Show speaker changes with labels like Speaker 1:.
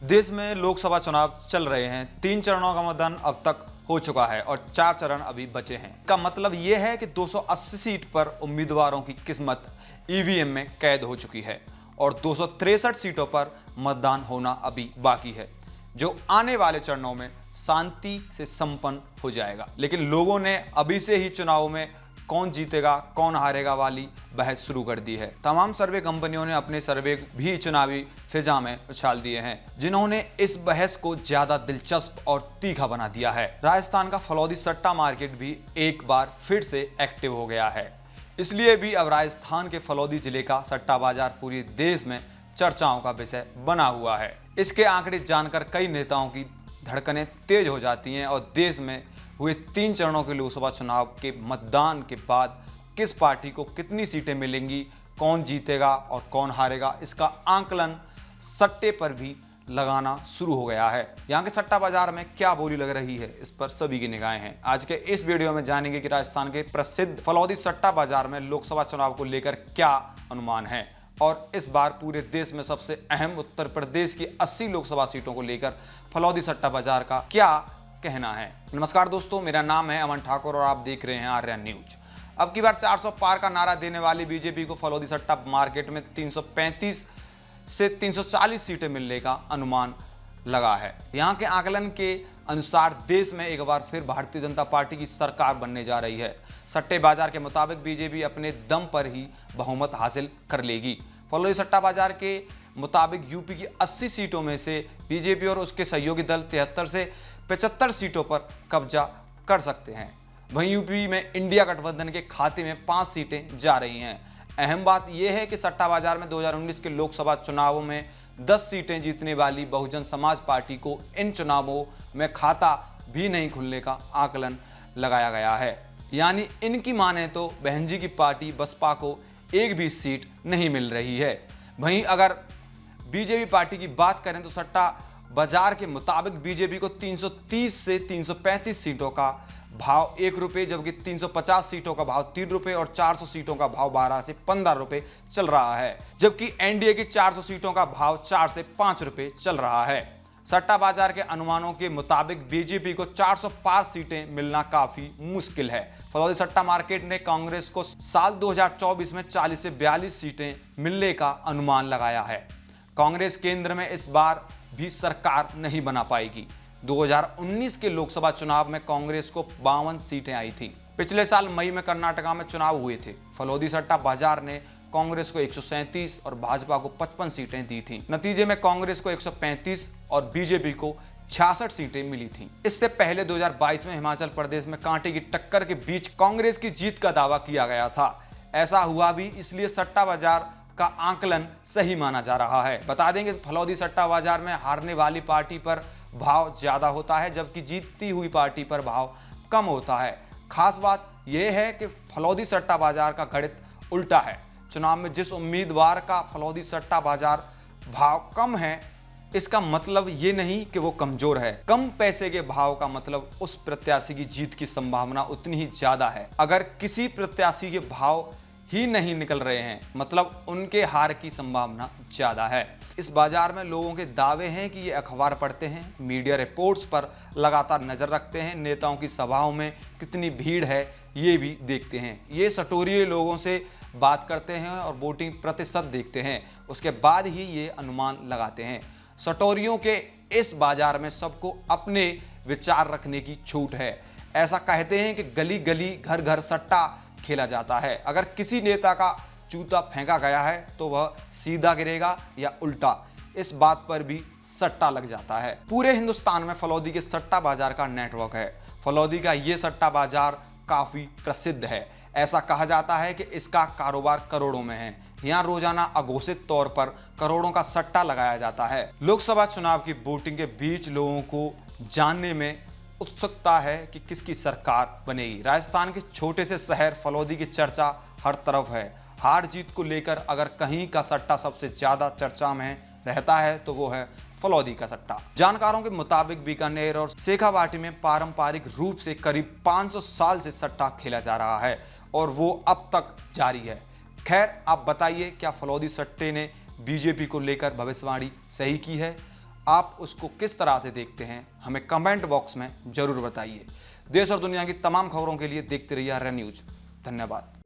Speaker 1: देश में लोकसभा चुनाव चल रहे हैं। 3 चरणों का मतदान अब तक हो चुका है और 4 चरण अभी बचे हैं। का मतलब यह है कि 280 सीट पर उम्मीदवारों की किस्मत ईवीएम में कैद हो चुकी है और 263 सीटों पर मतदान होना अभी बाकी है, जो आने वाले चरणों में शांति से संपन्न हो जाएगा। लेकिन लोगों ने अभी से ही चुनाव में कौन जीतेगा कौन हारेगा वाली बहस शुरू कर दी है। तमाम सर्वे कंपनियों ने अपने सर्वे भी चुनावी फिजा में उछाल दिए हैं, जिन्होंने इस बहस को ज्यादा दिलचस्प और तीखा बना दिया है। राजस्थान का फलौदी सट्टा मार्केट भी एक बार फिर से एक्टिव हो गया है। इसलिए भी अब राजस्थान के फलौदी जिले का सट्टा बाजार पूरे देश में चर्चाओं का विषय बना हुआ है। इसके आंकड़े जानकर कई नेताओं की धड़कनें तेज हो जाती हैं और देश में हुए 3 चरणों के लोकसभा चुनाव के मतदान के बाद किस पार्टी को कितनी सीटें मिलेंगी, कौन जीतेगा और कौन हारेगा, इसका आंकलन सट्टे पर भी लगाना शुरू हो गया है। यहाँ के सट्टा बाजार में क्या बोली लग रही है, इस पर सभी की निगाहें हैं। आज के इस वीडियो में जानेंगे कि राजस्थान के प्रसिद्ध फलौदी सट्टा बाजार में लोकसभा चुनाव को लेकर क्या अनुमान है और इस बार पूरे देश में सबसे अहम उत्तर प्रदेश की 80 लोकसभा सीटों को लेकर फलौदी सट्टा बाजार का क्या कहना है। नमस्कार दोस्तों, मेरा नाम है अमन ठाकुर और आप देख रहे हैं आर्यन न्यूज। अब की बार 400 पार का नारा देने वाली बीजेपी को फलौदी सट्टा मार्केट में 335 से 340 सीटें मिलने का अनुमान लगा है। यहाँ के आकलन के अनुसार देश में एक बार फिर भारतीय जनता पार्टी की सरकार बनने जा रही है। सट्टे बाजार के मुताबिक बीजेपी अपने दम पर ही बहुमत हासिल कर लेगी। फलौदी सट्टा बाजार के मुताबिक यूपी की 80 सीटों में से बीजेपी और उसके सहयोगी दल 73 से 75 सीटों पर कब्जा कर सकते हैं। वहीं यूपी में इंडिया गठबंधन के खाते में 5 सीटें जा रही हैं। अहम बात यह है कि सट्टा बाजार में 2019 के लोकसभा चुनावों में 10 सीटें जीतने वाली बहुजन समाज पार्टी को इन चुनावों में खाता भी नहीं खुलने का आकलन लगाया गया है। यानी इनकी माने तो बहन जी की पार्टी बसपा को एक भी सीट नहीं मिल रही है। वहीं अगर बीजेपी पार्टी की बात करें तो सट्टा बाजार के मुताबिक बीजेपी को 330 से 335 सीटों का भाव 1 रुपये, जबकि 350 सीटों का भाव 3 रुपये और 400 सीटों का भाव 12 से 15 रुपये चल रहा है, जबकि एनडीए की 400 सीटों का भाव 4 से 5 रुपये चल रहा है। सट्टा बाजार के अनुमानों के मुताबिक बीजेपी को 400 पार सीटें मिलना काफी मुश्किल है। फलौदी सट्टा मार्केट ने कांग्रेस को साल 2024 में 40 से 42 सीटें मिलने का अनुमान लगाया है। कांग्रेस केंद्र में इस बार भी सरकार नहीं बना पाएगी। 2019 के लोकसभा चुनाव में कांग्रेस को 52 सीटें आई थी। पिछले साल मई में कर्नाटका में चुनाव हुए थे। फलौदी सट्टा बाजार ने कांग्रेस को 137 और भाजपा को 55 सीटें दी थी। नतीजे में कांग्रेस को 135 और बीजेपी को 66 सीटें मिली थीं। इससे पहले 2022 में हिमाचल प्रदेश में कांटे की टक्कर के बीच कांग्रेस की जीत का दावा किया गया था। ऐसा हुआ भी, इसलिए सट्टा बाजार का आंकलन सही माना जा रहा है। बता दें कि फलौदी सट्टा बाजार में हारने वाली पार्टी पर भाव ज्यादा होता है, जबकि जीतती हुई पार्टी पर भाव कम होता है। खास बात यह है कि फलौदी सट्टा बाजार का गणित उल्टा है। चुनाव में जिस उम्मीदवार का फलौदी सट्टा बाजार भाव कम है, इसका मतलब ये नहीं कि वो कमजोर है। कम पैसे के भाव का मतलब उस प्रत्याशी की जीत की संभावना उतनी ही ज्यादा है। अगर किसी प्रत्याशी के भाव ही नहीं निकल रहे हैं, मतलब उनके हार की संभावना ज्यादा है। इस बाजार में लोगों के दावे हैं कि ये अखबार पढ़ते हैं, मीडिया रिपोर्ट्स पर लगातार नजर रखते हैं, नेताओं की सभाओं में कितनी भीड़ है ये भी देखते हैं। ये सटोरिये लोगों से बात करते हैं और वोटिंग प्रतिशत देखते हैं, उसके बाद ही ये अनुमान लगाते हैं। सटोरियों के इस बाजार में सबको अपने विचार रखने की छूट है। ऐसा कहते हैं कि गली गली घर घर सट्टा खेला जाता है। अगर किसी नेता का जूता फेंका गया है तो वह सीधा गिरेगा या उल्टा, इस बात पर भी सट्टा लग जाता है। पूरे हिंदुस्तान में फलौदी के सट्टा बाजार का नेटवर्क है। फलौदी का ये सट्टा बाजार काफी प्रसिद्ध है। ऐसा कहा जाता है कि इसका कारोबार करोड़ों में है। यहाँ रोजाना अघोषित तौर पर करोड़ों का सट्टा लगाया जाता है। लोकसभा चुनाव की वोटिंग के बीच लोगों को जानने में उत्सुकता है कि किसकी सरकार बनेगी। राजस्थान के छोटे से शहर फलौदी की चर्चा हर तरफ है। हार जीत को लेकर अगर कहीं का सट्टा सबसे ज्यादा चर्चा में रहता है तो वो है फलौदी का सट्टा। जानकारों के मुताबिक बीकानेर और शेखावाटी में पारंपरिक रूप से करीब 500 साल से सट्टा खेला जा रहा है और वो अब तक जारी है। खैर, आप बताइए, क्या फलौदी सट्टे ने बीजेपी को लेकर भविष्यवाणी सही की है? आप उसको किस तरह से देखते हैं, हमें कमेंट बॉक्स में जरूर बताइए। देश और दुनिया की तमाम खबरों के लिए देखते रहिए आर्या न्यूज। धन्यवाद।